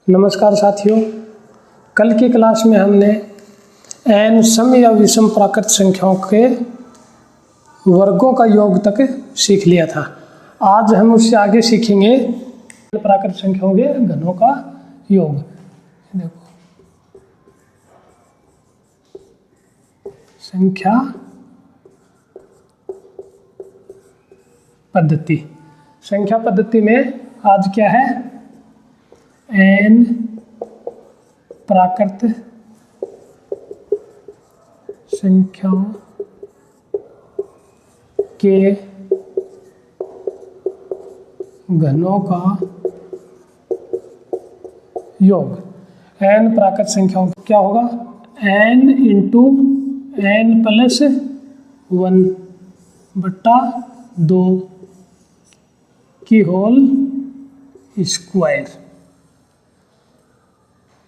नमस्कार साथियों, कल की क्लास में हमने n सम या विषम प्राकृत संख्याओं के वर्गों का योग तक सीख लिया था। आज हम उससे आगे सीखेंगे प्राकृत संख्याओं के घनों का योग। देखो, संख्या पद्धति। संख्या पद्धति में आज क्या है? n प्राकृत संख्याओं के घनों का योग। n प्राकृत संख्याओं क्या होगा? n इंटू n प्लस 1/2 की होल स्क्वायर।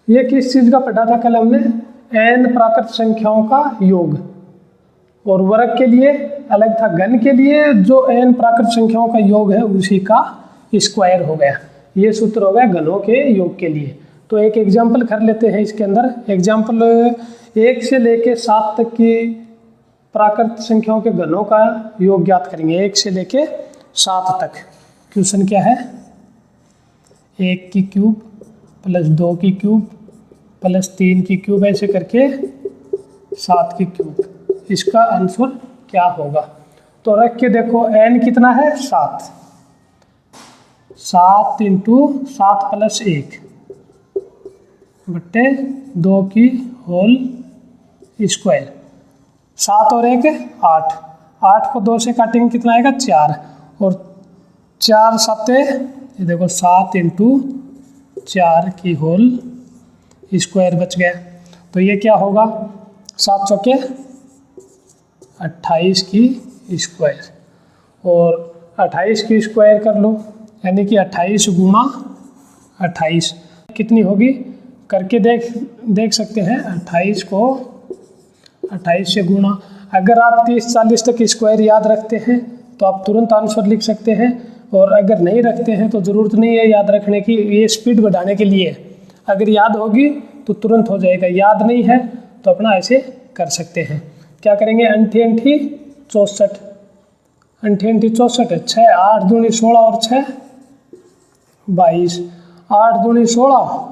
ये किस चीज़ का पढ़ा था कल हमने? n प्राकृत संख्याओं का योग। और वर्ग के लिए अलग था, घन के लिए जो n प्राकृत संख्याओं का योग है उसी का स्क्वायर हो गया। ये सूत्र हो गया घनों के योग के लिए। तो एक एग्जाम्पल कर लेते हैं इसके अंदर। एग्जाम्पल 1 से लेके 7 तक की प्राकृत संख्याओं के घनों का योग ज्ञात करेंगे। 1 से लेके 7 तक। क्वेश्चन क्या है? 1 की क्यूब प्लस 2 की क्यूब प्लस 3 की क्यूब ऐसे करके 7 की क्यूब। इसका आंसर क्या होगा? तो रख के देखो, n कितना है? 7। 7 इंटू 7 प्लस 1 बट्टे 2 की होल स्क्वायर। 7 और 1 8। 8 को 2 से काटेंगे कितना आएगा? 4। और 4 7, ये देखो 7 इंटू 4 की होल स्क्वायर बच गया। तो ये क्या होगा? 7 चौके 28 की स्क्वायर। और 28 की स्क्वायर कर लो, यानी कि 28 गुणा 28 कितनी होगी? करके देख सकते हैं। 28 को 28 से गुणा। अगर आप 30-40 तक स्क्वायर याद रखते हैं तो आप तुरंत आंसर लिख सकते हैं, और अगर नहीं रखते हैं तो ज़रूरत नहीं है याद रखने की। ये स्पीड बढ़ाने के लिए, अगर याद होगी तो तुरंत हो जाएगा, याद नहीं है तो अपना ऐसे कर सकते हैं। क्या करेंगे? अंठी अंठी 64। अंठी अंठी 64 है। 6 8 दूनी 16 और 6 22। 8 दूनी 16,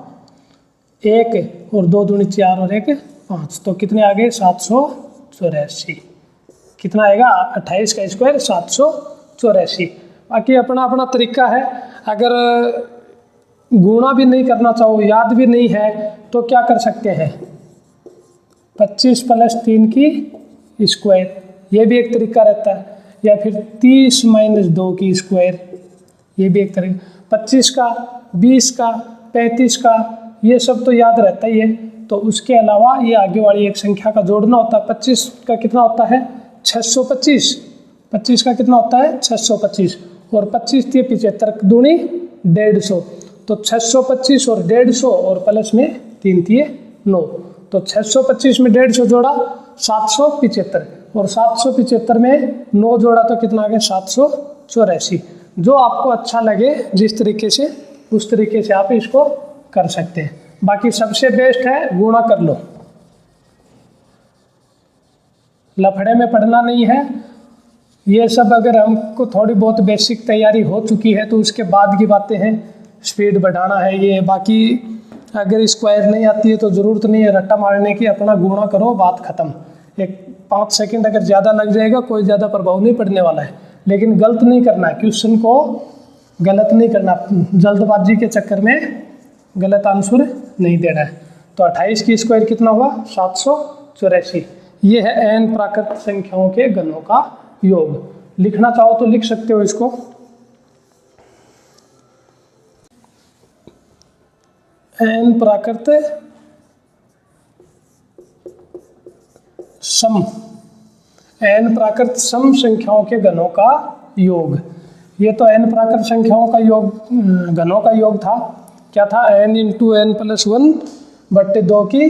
1 और 2 दूनी 4 और 1 5। तो कितने आ गए? 784। कितना आएगा? 28 का स्क्वायर 784। बाकी अपना अपना तरीका है। अगर गुणा भी नहीं करना चाहो, याद भी नहीं है, तो क्या कर सकते हैं? 25 प्लस 3 की स्क्वायर, ये भी एक तरीका रहता है। या फिर 30 माइनस 2 की स्क्वायर, ये भी एक तरीका। 25 का, 20 का, 35 का, ये सब तो याद रहता ही है। तो उसके अलावा ये आगे वाली एक संख्या का जोड़ना होता है। 25 का कितना होता है? 625। 25 का कितना होता है? 625। और 25 थी 75 दूनी 150। तो 625 और 150 और प्लस में 3 थी 9। तो 625 में 150 जोड़ा 775, और 775 में 9 जोड़ा तो कितना आ गया? 784। जो आपको अच्छा लगे, जिस तरीके से, उस तरीके से आप इसको कर सकते हैं। बाकी सबसे बेस्ट है गुणा कर लो। लफड़े में पढ़ना नहीं है। ये सब अगर हमको थोड़ी बहुत बेसिक तैयारी हो चुकी है तो उसके बाद की बातें हैं। स्पीड बढ़ाना है ये। बाकी अगर स्क्वायर नहीं आती है तो ज़रूरत नहीं है रट्टा मारने की, अपना गुणा करो, बात ख़त्म। एक 5 सेकंड अगर ज़्यादा लग जाएगा, कोई ज़्यादा प्रभाव नहीं पड़ने वाला है। लेकिन गलत नहीं करना है, क्वेश्चन को गलत नहीं करना, जल्दबाजी के चक्कर में गलत आंसर नहीं देना है। तो 28 की स्क्वायर कितना हुआ? 784। ये है n प्राकृत संख्याओं के घनों का योग। लिखना चाहो तो लिख सकते हो इसको। n प्राकृत सम, n प्राकृत सम संख्याओं के घनों का योग। ये तो n प्राकृत संख्याओं का योग, घनों का योग था। क्या था? n इंटू n प्लस 1 बट्टे 2 की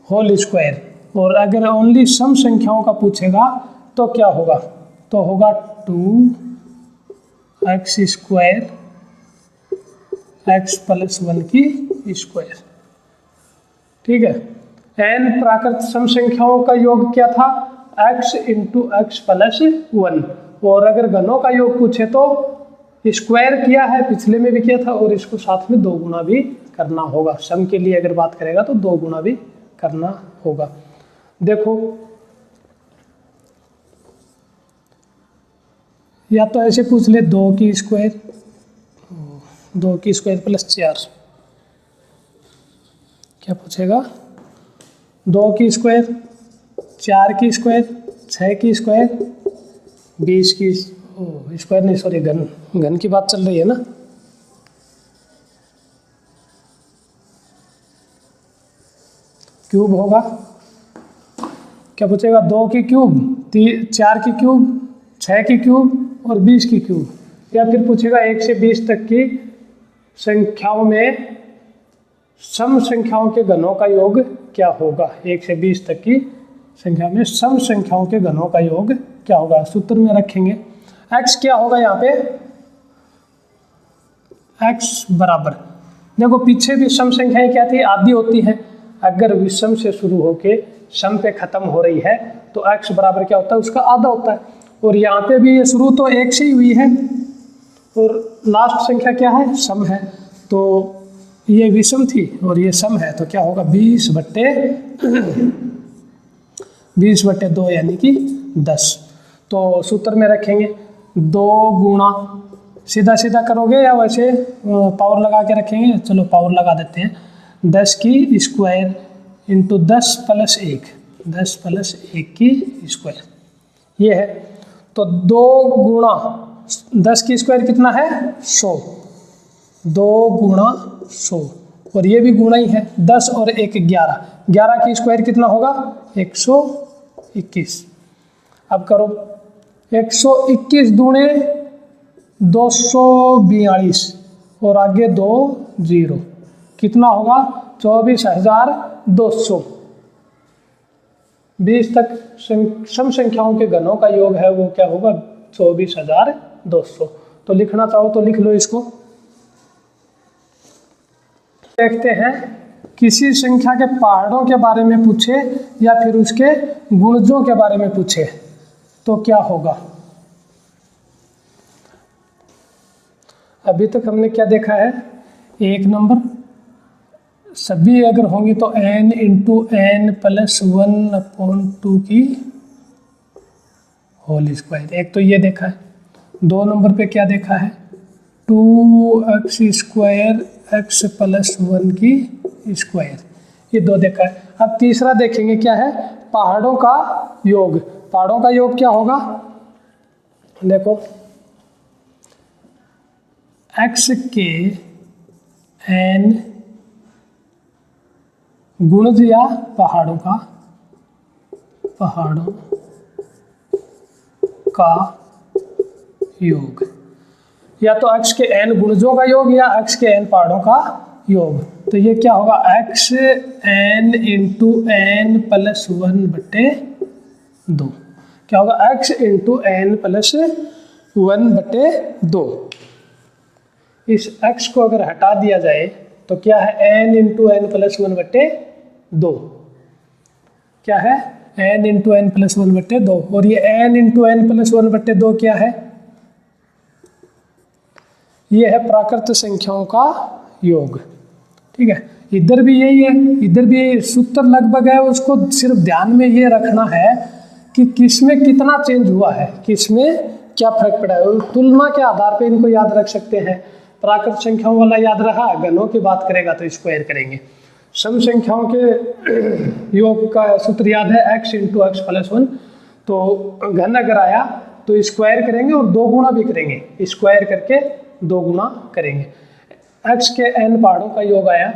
होल स्क्वायर। और अगर ओनली सम संख्याओं का पूछेगा तो क्या होगा? तो होगा 2x² x प्लस 1 की स्क्वायर। ठीक है, n प्राकृत सम संख्याओं का योग क्या था, x इंटू एक्स प्लस 1। और अगर घनों का योग पूछे तो स्क्वायर किया है, पिछले में भी किया था, और इसको साथ में 2 गुना भी करना होगा। सम के लिए अगर बात करेगा तो 2 गुना भी करना होगा। देखो, या तो ऐसे पूछ ले 2 की स्क्वायर, 2 की स्क्वायर प्लस 4, क्या पूछेगा, 2 की स्क्वायर, 4 की स्क्वायर, 6 की स्क्वायर, 20 की स्क्वायर नहीं, सॉरी, घन की बात चल रही है ना। क्यूब होगा, क्या पूछेगा, 2 की क्यूब, 4 की क्यूब, 6 की क्यूब और 20 की क्यूब। या फिर पूछेगा 1 से 20 तक की संख्याओं में सम संख्याओं के घनों का योग क्या होगा। 1 से 20 तक की संख्या में सम संख्याओं के घनों का योग क्या होगा। सूत्र में रखेंगे x क्या होगा, यहाँ पे x बराबर, देखो पीछे भी सम संख्याएं क्या थी, आधी होती हैं। अगर विषम से शुरू होके सम पे खत्म हो रही है तो x बराबर क्या होता है, उसका आधा होता है। और यहाँ पे भी ये शुरू तो 1 से ही हुई है और लास्ट संख्या क्या है, सम है, तो ये विषम थी और ये सम है, तो क्या होगा 20/2 यानी कि 10। तो सूत्र में रखेंगे 2 गुणा, सीधा सीधा करोगे या वैसे पावर लगा के रखेंगे, चलो पावर लगा देते हैं, 10 की स्क्वायर इंटू 10 प्लस 1, 10 प्लस 1 की स्क्वायर, ये है। तो 2 गुणा 10 की स्क्वायर कितना है, 100, 2 गुणा 100, और ये भी गुणा ही है, 10 और 1 11, 11 की स्क्वायर कितना होगा, 121। अब करो 121 दूणे 242 और आगे 2 0, कितना होगा 24,200। 20 तक सम संख्याओं के घनों का योग है वो क्या होगा, 24,200। तो लिखना चाहो तो लिख लो इसको। देखते हैं किसी संख्या के पहाड़ों के बारे में पूछे या फिर उसके गुणजों के बारे में पूछे तो क्या होगा। अभी तक हमने क्या देखा है, 1 नंबर सभी अगर होंगी तो n इंटू n प्लस 1/2 की होल स्क्वायर, एक तो ये देखा है। 2 नंबर पे क्या देखा है, 2x स्क्वायर x प्लस 1 की स्क्वायर, ये 2 देखा है। अब तीसरा देखेंगे क्या है, पहाड़ों का योग। पहाड़ों का योग क्या होगा, देखो x के n गुणज या पहाड़ों का योग, या तो x के n गुणजों का योग या x के n पहाड़ों का योग। तो ये क्या होगा, x n into n plus 1/2, क्या होगा x इंटू n प्लस 1/2। इस x को अगर हटा दिया जाए तो क्या है, n इंटू n प्लस 1/2, क्या है n इंटू n प्लस 1/2, और ये n इंटू n प्लस 1/2 क्या है, ये है प्राकृत संख्याओं का योग। ठीक है, इधर भी यही है, इधर भी सूत्र लगभग है, उसको सिर्फ ध्यान में ये रखना है कि किसमें कितना चेंज हुआ है, किसमें क्या फर्क पड़ा है। तुलना के आधार पे इनको याद रख सकते हैं। प्राकृत संख्याओं वाला याद रहा, घनों की बात करेगा तो स्क्वायर करेंगे। सम संख्याओं के योग का सूत्र याद है, x इंटू एक्स प्लस 1, तो घन अगर आया तो स्क्वायर करेंगे और 2 गुना भी करेंगे, स्क्वायर करके 2 गुना करेंगे। x के n पहाड़ों का योग आया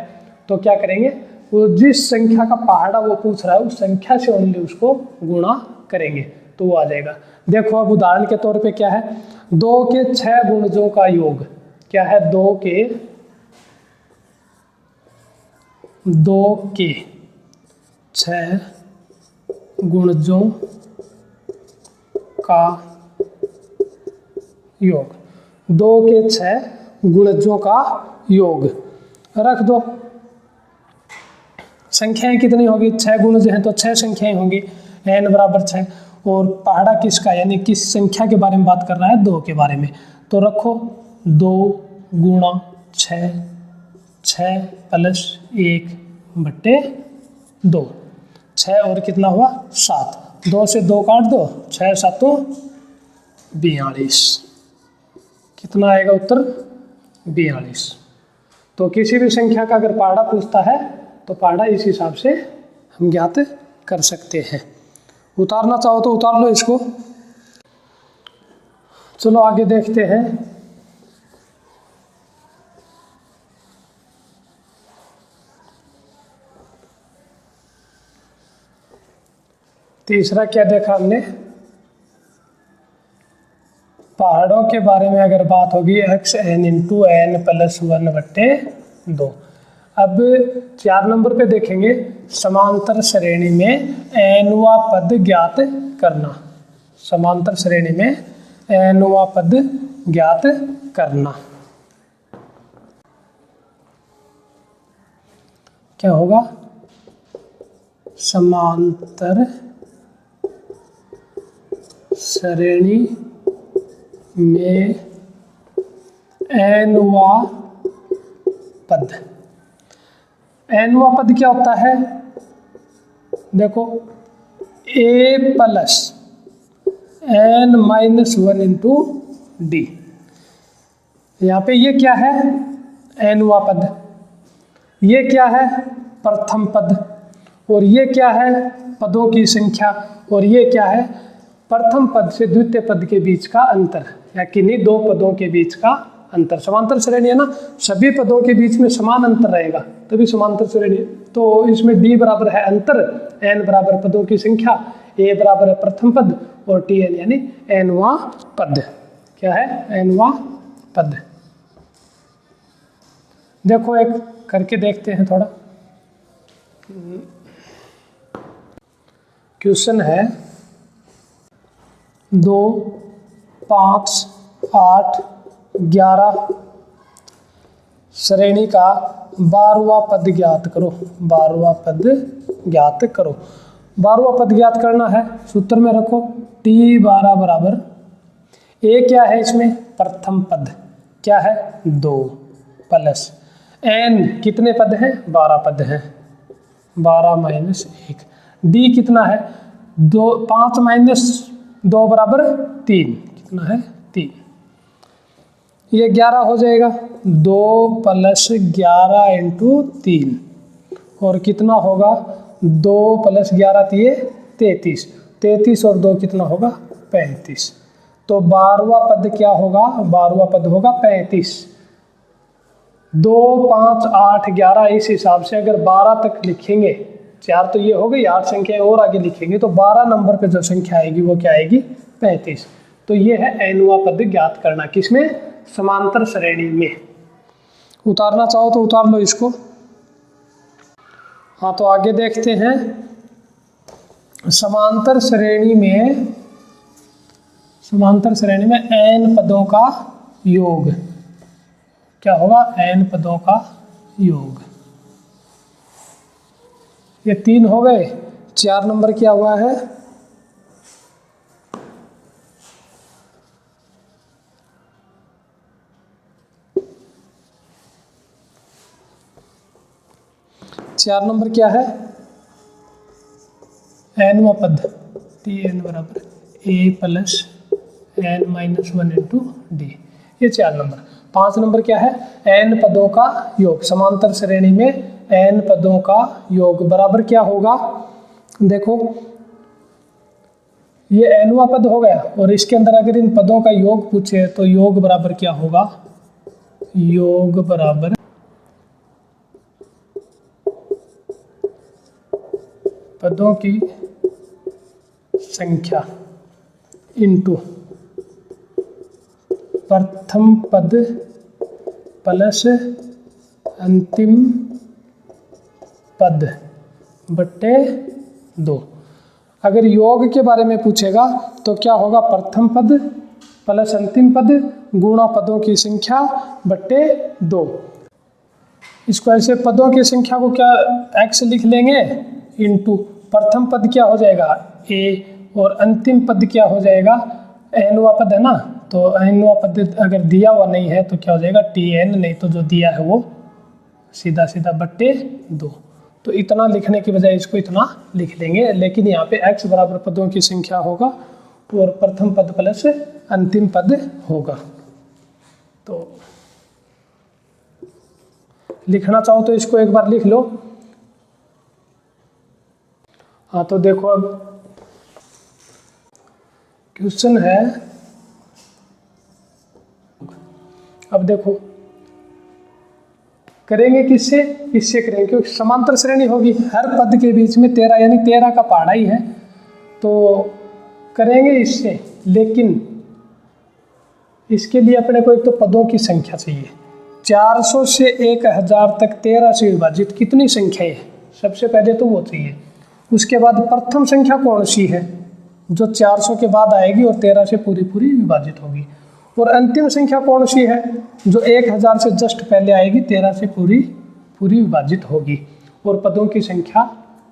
तो क्या करेंगे, वो जिस संख्या का पहाड़ा वो पूछ रहा है उस संख्या से ओनली उसको गुणा करेंगे तो वो आ जाएगा। देखो अब उदाहरण के तौर पे क्या है, 2 के 6 गुणजों का योग, क्या है 2 के 6 गुणजों का योग, 2 के 6 गुणजों का योग रख दो। संख्याएं कितनी होगी, 6 गुण जो है तो 6 संख्याएं होंगी, n बराबर 6। और पहाड़ा किसका, यानी किस संख्या के बारे में बात कर रहा है, 2 के बारे में। तो रखो 2 गुणा 6, 6 प्लस 1 बट्टे 2, 6 और कितना हुआ 7, 2 से 2 काट दो, 6 7 42, कितना आएगा उत्तर 42। तो किसी भी संख्या का अगर पहाड़ा पूछता है तो पहाड़ा इस हिसाब से हम ज्ञात कर सकते हैं। उतारना चाहो तो उतार लो इसको। चलो आगे देखते हैं। तीसरा क्या देखा हमने, पहाड़ों के बारे में अगर बात होगी xn × n + 1 बट्टे 2। अब 4 नंबर पे देखेंगे, समांतर श्रेणी में nवां पद ज्ञात करना। समांतर श्रेणी में nवां पद ज्ञात करना क्या होगा, समांतर श्रेणी में nवां पद। nवां पद क्या होता है, देखो a + n - 1 × d। यहाँ पे ये क्या है, nवां पद, ये क्या है प्रथम पद, और ये क्या है पदों की संख्या, और ये क्या है प्रथम पद से द्वितीय पद के बीच का अंतर, या किन्हीं 2 पदों के बीच का अंतर। समांतर श्रेणी है ना, सभी पदों के बीच में समान अंतर रहेगा तभी समांतर श्रेणी। तो इसमें d बराबर है अंतर, n बराबर पदों की संख्या, a बराबर है प्रथम पद, और tn यानी nवां पद। क्या है, nवां पद। देखो एक करके देखते हैं थोड़ा। क्वेश्चन है 2, 5, 8, 11 श्रेणी का 12वां पद ज्ञात करो। 12वां पद ज्ञात करो। 12वां पद ज्ञात करना है, सूत्र में रखो t12 बराबर, a क्या है इसमें प्रथम पद, क्या है 2, प्लस n कितने पद हैं, 12 पद हैं, 12 - 1, d कितना है 2, 5 - 2 बराबर 3, कितना है 3, ये 11 हो जाएगा, 2 + 11 × 3, और कितना होगा 2 + 11 = 33, 33 और 2 कितना होगा 35। तो 12वां पद क्या होगा, 12वां पद होगा 35। 2, 5, 8, 11 इस हिसाब से अगर 12 तक लिखेंगे, 4 तो ये हो गई, 8 संख्याएं और आगे लिखेंगे तो 12 नंबर पे जो संख्या आएगी वो क्या आएगी 35। तो ये है nवां पद ज्ञात करना, किसमें, समांतर श्रेणी में। उतारना चाहो तो उतार लो इसको। हाँ तो आगे देखते हैं, समांतर श्रेणी में n पदों का योग क्या होगा, n पदों का योग। ये 3 हो गए। 4 नंबर क्या हुआ है, चार नंबर क्या है, nवां पद tn बराबर a + n - 1 × d, ये 4 नंबर। 5 नंबर क्या है, n पदों का योग। समांतर श्रेणी में n पदों का योग बराबर क्या होगा, देखो ये nवां पद हो गया, और इसके अंदर अगर इन पदों का योग पूछे तो योग बराबर क्या होगा, योग बराबर पदों की संख्या इंटू प्रथम पद प्लस अंतिम पद बट्टे 2। अगर योग के बारे में पूछेगा तो क्या होगा, प्रथम पद प्लस अंतिम पद गुणा पदों की संख्या बट्टे 2। स्क्वायर से पदों की संख्या को क्या x लिख लेंगे इंटू प्रथम पद क्या हो जाएगा a और अंतिम पद क्या हो जाएगा nवां पद है ना, तो nवां पद अगर दिया हुआ नहीं है तो क्या हो जाएगा tn, नहीं तो जो दिया है वो सीधा सीधा बट्टे 2। तो इतना लिखने की बजाय इसको इतना लिख लेंगे, लेकिन यहाँ पे x बराबर पदों की संख्या होगा और प्रथम पद प्लस अंतिम पद होगा। तो लिखना चाहो तो इसको एक बार लिख लो। हाँ तो देखो अब क्वेश्चन है, अब देखो करेंगे किससे, इससे करेंगे क्योंकि समांतर श्रेणी होगी, हर पद के बीच में 13 यानी 13 का पहाड़ा ही है, तो करेंगे इससे। लेकिन इसके लिए अपने को एक तो पदों की संख्या चाहिए। 400 से 1000 तक 13 से विभाजित कितनी संख्या है, सबसे पहले तो वो चाहिए। उसके बाद प्रथम संख्या कौन सी है जो 400 के बाद आएगी और 13 से पूरी पूरी विभाजित होगी, और अंतिम संख्या कौन सी है जो 1000 से जस्ट पहले आएगी, 13 से पूरी पूरी विभाजित होगी, और पदों की संख्या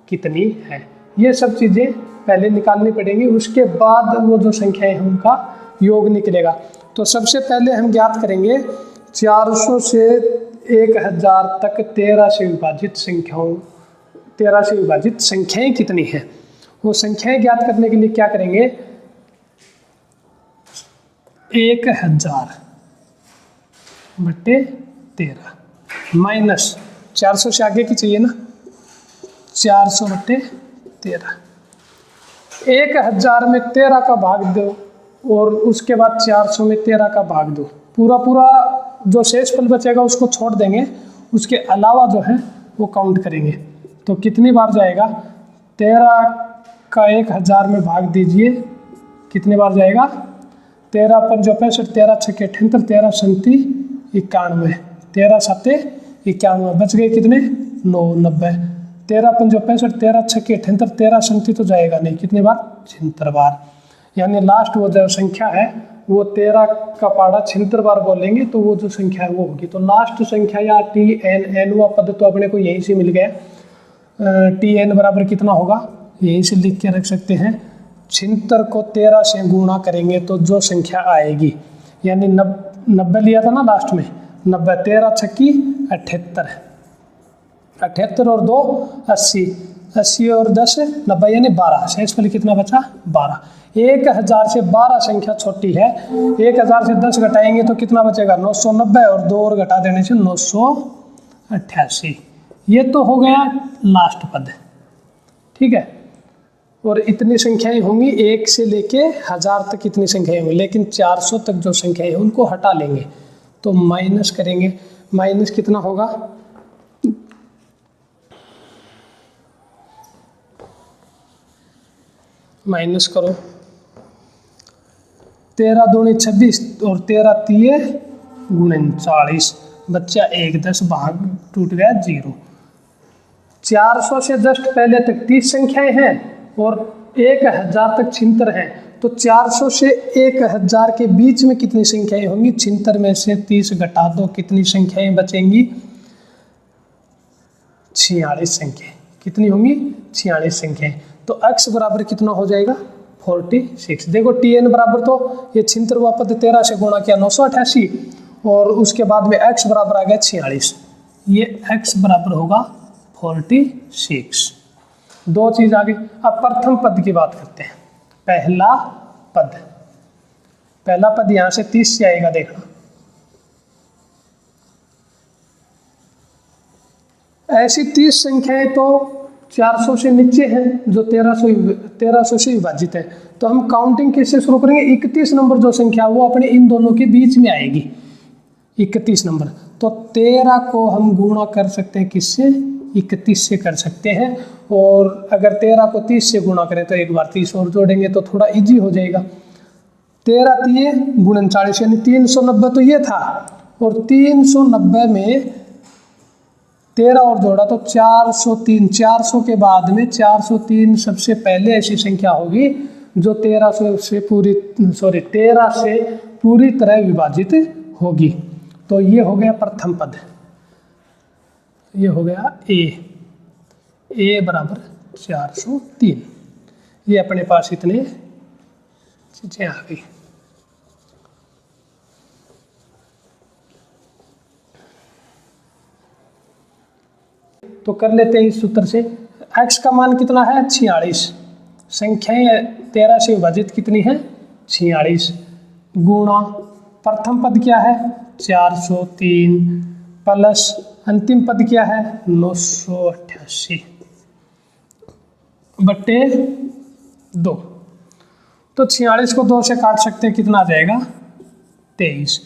कितनी है, ये सब चीज़ें पहले निकालनी पड़ेंगी। उसके बाद वो जो संख्याएं हैं उनका योग निकलेगा। तो सबसे पहले हम ज्ञात करेंगे 400 से 1000 तक 13 से विभाजित संख्याओं, 13 से विभाजित संख्याएं कितनी हैं। वो संख्याएं ज्ञात करने के लिए क्या करेंगे, 1000 बटे 13 माइनस 400 से आगे की चाहिए ना, 400 बटे 13। 1000 में 13 का भाग दो और उसके बाद 400 में 13 का भाग दो, पूरा पूरा जो शेष फल बचेगा उसको छोड़ देंगे, उसके अलावा जो है वो काउंट करेंगे। तो कितनी बार जाएगा, 13 का 1000 में भाग दीजिए, कितने बार जाएगा, 13 पंजो 65, 13 छक्के 78, 13 संती 91, 13 सत्ते 91, बच गए कितने 9 90, 13 पंजो 65, 13 छक्के 78, 13 संती तो जाएगा नहीं, कितने बार 76 बार। यानी लास्ट वो जो संख्या है वो 13 का पहाड़ा 76 बार बोलेंगे तो वो जो संख्या है वो होगी। तो लास्ट संख्या या tn वा पद तो अपने को यहीं से मिल गया, tn बराबर कितना होगा यहीं से लिख के रख सकते हैं। 76 को 13 से गुणा करेंगे तो जो संख्या आएगी, यानी 90 लिया था ना लास्ट में, 90, 13 छक्की 78, 78 और 2 80, 80 और 10 90 यानी 12, शेष फल कितना बचा 12। 1000 से 12 संख्या छोटी है, 1000 से 10 घटाएंगे तो कितना बचेगा 990, और 2 और घटा देने से 988। ये तो हो गया लास्ट पद, ठीक है। और इतनी संख्याएं होंगी, 1 से लेके 1000 तक इतनी संख्याएं होंगी, लेकिन 400 तक जो संख्याएं हैं उनको हटा लेंगे तो माइनस करेंगे। माइनस कितना होगा, माइनस करो, 13 दूनी 26 और 13 तिये 39, बच्चा 1 10 भाग टूट गया 0। 400 से जस्ट पहले तक 30 संख्याएं हैं और 1000 तक 76 हैं, तो 400 से 1000 के बीच में कितनी संख्याएं होंगी, 76 में से 30 घटा दो, कितनी संख्याएं बचेंगी 46 संख्याएं। कितनी होंगी 46 संख्याएं। तो x बराबर कितना हो जाएगा 46। देखो tn बराबर तो ये 76 वा पद 13 से गुणा किया 988 और उसके बाद में x बराबर आ गया 46, ये x बराबर होगा 46। दो चीज आ गई। अब प्रथम पद की बात करते हैं। पहला पद यहां से 30 से आएगा, देखना ऐसी 30 संख्याएं तो 400 से नीचे हैं जो 1300 से विभाजित है, तो हम काउंटिंग किससे शुरू करेंगे, 31 नंबर जो संख्या वो अपने इन दोनों के बीच में आएगी 31 नंबर। तो 13 को हम गुणा कर सकते हैं किससे, 31 से कर सकते हैं, और अगर 13 को 30 से गुणा करें तो एक बार 30 और जोड़ेंगे तो थोड़ा इजी हो जाएगा। 13 तिये 39 यानी 390 तो ये था, और 390 में 13 और जोड़ा तो 403। 400 के बाद में 403 सबसे पहले ऐसी संख्या होगी जो 13 से पूरी तरह विभाजित होगी। तो ये हो गया प्रथम पद। ये हो गया ए बराबर 403। ये अपने पास इतने चीज़ें आ गई। तो कर लेते हैं इस सूत्र से। x का मान कितना है 46, संख्याएं 13 से विभाजित कितनी है 46, गुणा प्रथम पद क्या है 403 प्लस अंतिम पद क्या है 988 बट्टे 2। तो 46 को 2 से काट सकते हैं, कितना आ जाएगा 23।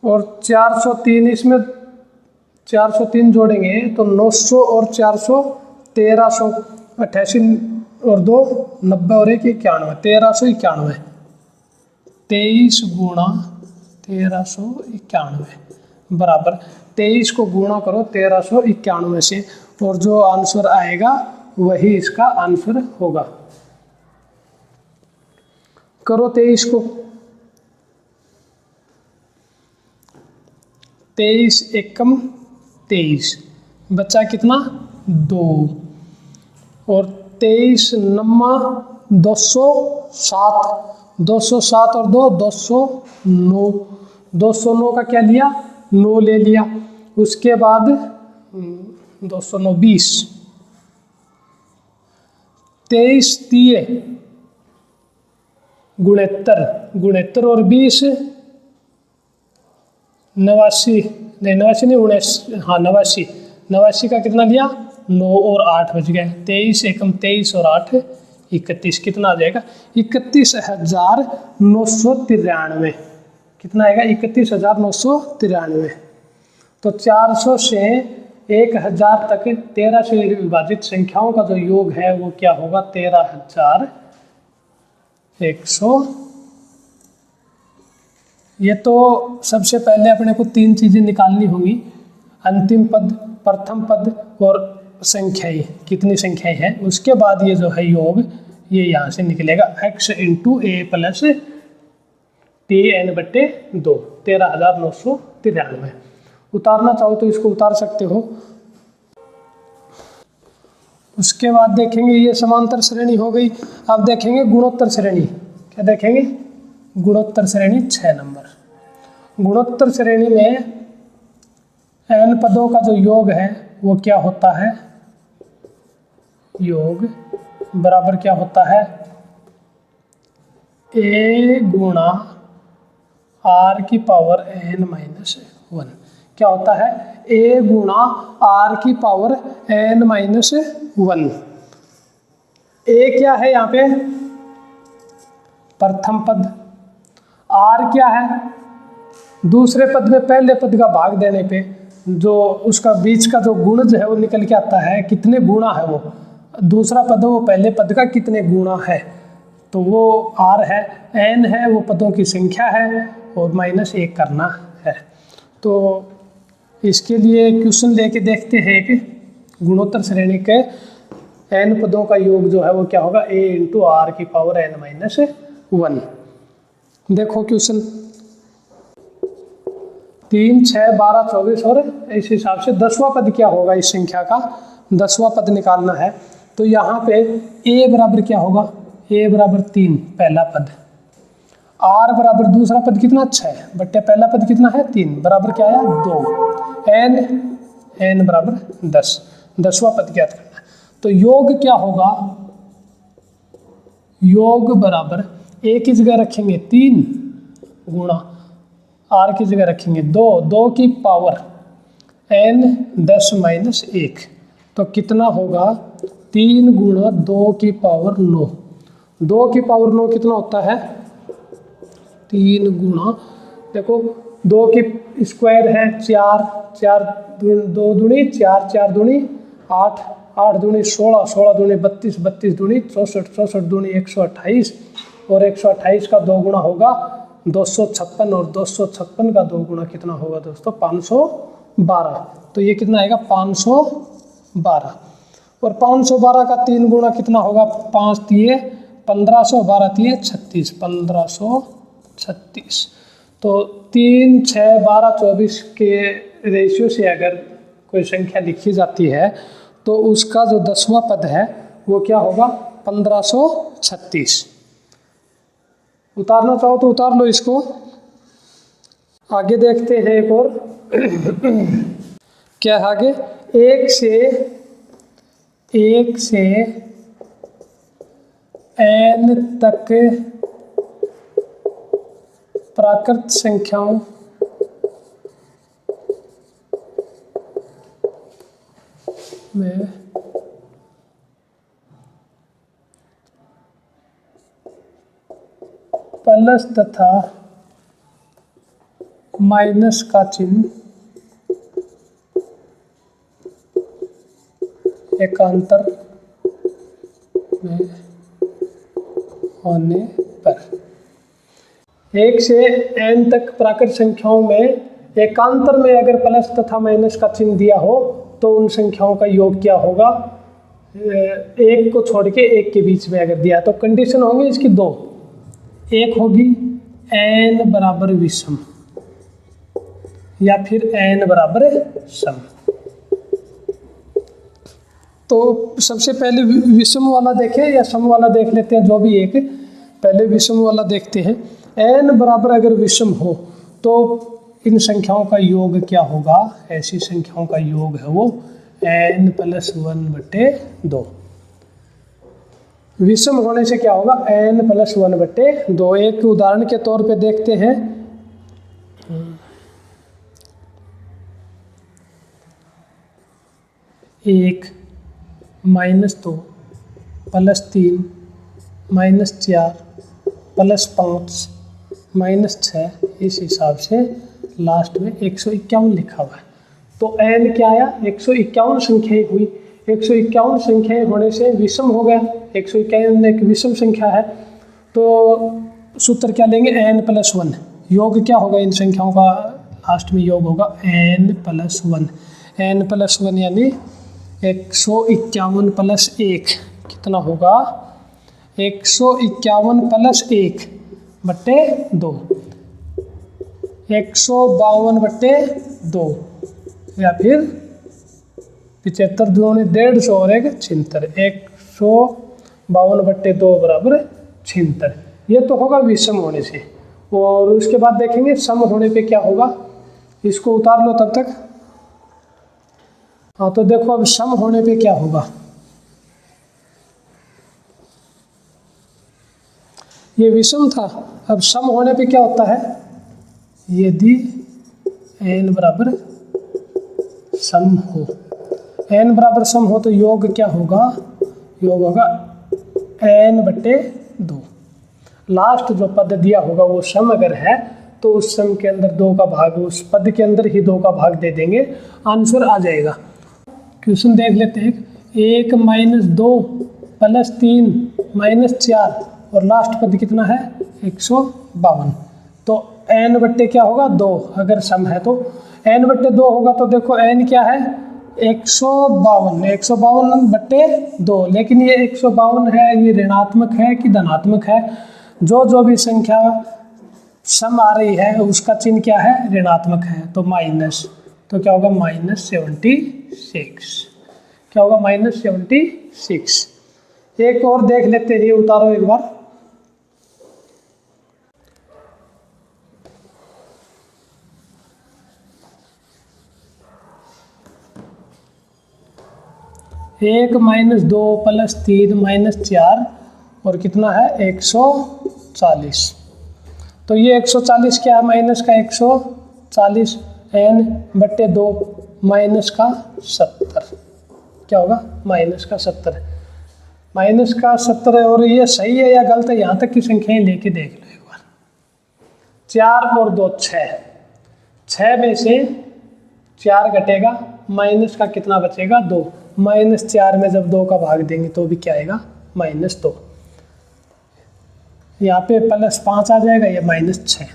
और 403 इसमें 403 जोड़ेंगे तो 900 और 400 1388 और 2 90 और 1 91 1391। 23 गुणा 1391 बराबर 23 को गुणा करो 1391 से और जो आंसर आएगा वही इसका आंसर होगा। करो 23 को, 23 एकम 23 बचा कितना 2 और 23 नम्मा 207, 207 और 2 209, 209 का क्या लिया 9 ले लिया। उसके बाद 209 20, 23 तिये 69 और 20 89 नहीं 89 नहीं 19 हाँ 89 का कितना लिया 9 और 8 बच गए। 23 एकम 23 और 8 31, कितना आ जाएगा 31,993। कितना आएगा 31,993। तो 400 से 1000 तक 13 से विभाजित संख्याओं का जो योग है वो क्या होगा 13,100। ये तो सबसे पहले अपने को 3 चीज़ें निकालनी होंगी, अंतिम पद, प्रथम पद और संख्याएं, कितनी संख्याएं हैं। उसके बाद ये जो है योग ये यहाँ से निकलेगा x इंटू ए प्लस टी एन बट्टे 2 13,993। उतारना चाहो तो इसको उतार सकते हो। उसके बाद देखेंगे ये समांतर श्रेणी हो गई। अब देखेंगे गुणोत्तर श्रेणी। क्या देखेंगे गुणोत्तर श्रेणी 6 नंबर। गुणोत्तर श्रेणी में n पदों का जो योग है वो क्या होता है, योग बराबर क्या होता है a गुणा r की पावर n-1। क्या होता है a गुणा r की पावर n-1। a क्या है यहाँ पे प्रथम पद, r क्या है दूसरे पद में पहले पद का भाग देने पे जो उसका बीच का जो गुणज है वो निकल के आता है, कितने गुणा है वो। दूसरा पद है वो पहले पद का कितने गुणा है, तो वो r है, n है वो पदों की संख्या है और -1 करना है। तो इसके लिए क्वेश्चन लेके देखते हैं कि गुणोत्तर श्रेणी के n पदों का योग जो है वो क्या होगा a इंटू r की पावर n-1। देखो क्वेश्चन 3, 6, 12, 24 और इस हिसाब से 10वां पद क्या होगा, इस संख्या का 10वां पद निकालना है। तो यहाँ पे a बराबर क्या होगा, a बराबर 3 पहला पद, r बराबर दूसरा पद कितना 6 बट्टे पहला पद कितना है 3 बराबर क्या आया 2, n बराबर 10, 10वां पद ज्ञात करना है। तो योग क्या होगा, योग बराबर a की जगह रखेंगे 3 गुणा r की जगह रखेंगे 2 की पावर n-1। तो कितना होगा 3 गुणा 2 की पावर 9। 2 की पावर 9 कितना होता है 3 गुणा, देखो 2 की स्क्वायर है 4, 2 दूनी 4, 4 दूनी 8, 8 दूनी 16, 16 दूनी 32, 32 दूनी 64, 64 दूनी 128 और 128 का 2 गुणा होगा 256 और 256 का 2 गुणा कितना होगा दोस्तों 512। तो ये कितना आएगा 512 और 512 का 3 गुणा कितना होगा 5 तिये 1500, 12 तिये 36, 1536। तो 3, 6, 12, 24 के रेशियो से अगर कोई संख्या लिखी जाती है तो उसका जो 10वां पद है वो क्या होगा, 1536। उतारना चाहो तो उतार लो इसको। आगे देखते हैं एक और क्या है आगे, एक से n तक प्राकृत संख्याओं में प्लस तथा माइनस का चिन्ह एकांतर में होने पर। 1 से n तक प्राकृत संख्याओं में एकांतर में अगर प्लस तथा माइनस का चिन्ह दिया हो तो उन संख्याओं का योग क्या होगा, एक को छोड़ के एक के बीच में अगर दिया तो कंडीशन होंगी इसकी दो। एक होगी n बराबर विषम या फिर n बराबर सम। तो सबसे पहले विषम वाला देखें या सम वाला देख लेते हैं, जो भी एक। पहले विषम वाला देखते हैं। n बराबर अगर विषम हो तो इन संख्याओं का योग क्या होगा, ऐसी संख्याओं का योग है वो n + 1/2। विषम होने से क्या होगा, n + 1/2। एक उदाहरण के तौर पे देखते हैं। 1 - 2 + 3 - 4 + 5 - 6, इस हिसाब से लास्ट में 151 लिखा हुआ है। तो n क्या आया, 151 संख्याएं हुई। 151 संख्याएं होने से विषम हो गया। 151 एक विषम संख्या है। तो सूत्र क्या लेंगे, n + 1। योग क्या होगा इन संख्याओं का, लास्ट में योग होगा n + 1। n + 1 यानी 151 + 1 कितना होगा, 151 + 1/2, 152/2 या फिर 75 दूनी 150 और 1 76, 152/2 बराबर 76। ये तो होगा विषम होने से। और उसके बाद देखेंगे सम होने पे क्या होगा, इसको उतार लो तब तक। हाँ तो देखो अब सम होने पे क्या होगा, ये विषम था। अब सम होने पे क्या होता है, यदि n बराबर सम हो, n बराबर सम हो तो योग क्या होगा, योग होगा n/2। लास्ट जो पद दिया होगा वो सम अगर है तो उस सम के अंदर 2 का भाग, उस पद के अंदर ही 2 का भाग दे देंगे, आंसर आ जाएगा। क्वेश्चन देख लेते हैं। 1 - 2 + 3 - 4 और लास्ट पद कितना है, 152। तो n/, क्या होगा 2, अगर सम है तो n/2 होगा। तो देखो n क्या है, 152, 152/2। लेकिन ये 152 है, ये ऋणात्मक है कि धनात्मक है, जो भी संख्या सम आ रही है उसका चिन्ह क्या है, ऋणात्मक है। तो माइनस, तो क्या होगा -76, क्या होगा -76। एक और देख लेते हैं, उतारो एक बार। एक -2 + 3 - 4 और कितना है 140। तो ये 140 क्या है, माइनस का 140 n/2 माइनस का 70, क्या होगा -70, -70। और ये सही है या गलत है, यहाँ तक की संख्याएं लेके देख लो एक बार। 4 और 2 6, 6 में से 4 घटेगा, माइनस का कितना बचेगा 2, -4 में जब 2 का भाग देंगे तो भी क्या आएगा -2। यहाँ पे +5 आ जाएगा, ये -6,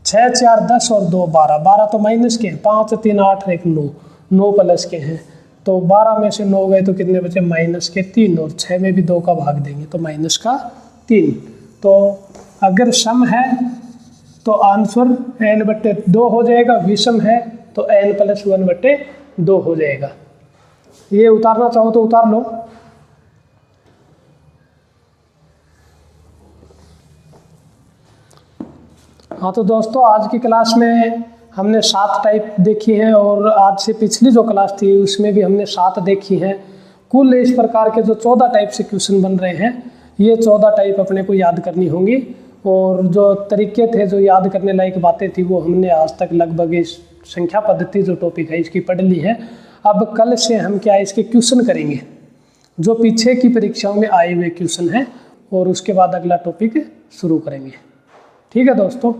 6 4 10 और 2 12, 12 तो माइनस के, 5 3 8 1 9, 9 प्लस के हैं। तो 12 में से 9 गए तो कितने बचे, -3, और 6 में भी 2 का भाग देंगे तो -3। तो अगर सम है तो आंसर n/2 हो जाएगा, विषम है तो n + 1/2 2 हो जाएगा। ये उतारना चाहो तो उतार लो। हाँ तो दोस्तों, आज की क्लास में हमने 7 टाइप देखी हैं और आज से पिछली जो क्लास थी उसमें भी हमने 7 देखी हैं। कुल इस प्रकार के जो 14 टाइप से क्वेश्चन बन रहे हैं, ये 14 टाइप अपने को याद करनी होंगी। और जो तरीके थे, जो याद करने लायक बातें थी, वो हमने आज तक लगभग इस संख्या पद्धति जो टॉपिक है इसकी पढ़ ली है। अब कल से हम क्या इसके क्वेश्चन करेंगे जो पीछे की परीक्षाओं में आए हुए क्वेश्चन हैं, और उसके बाद अगला टॉपिक शुरू करेंगे। ठीक है दोस्तों।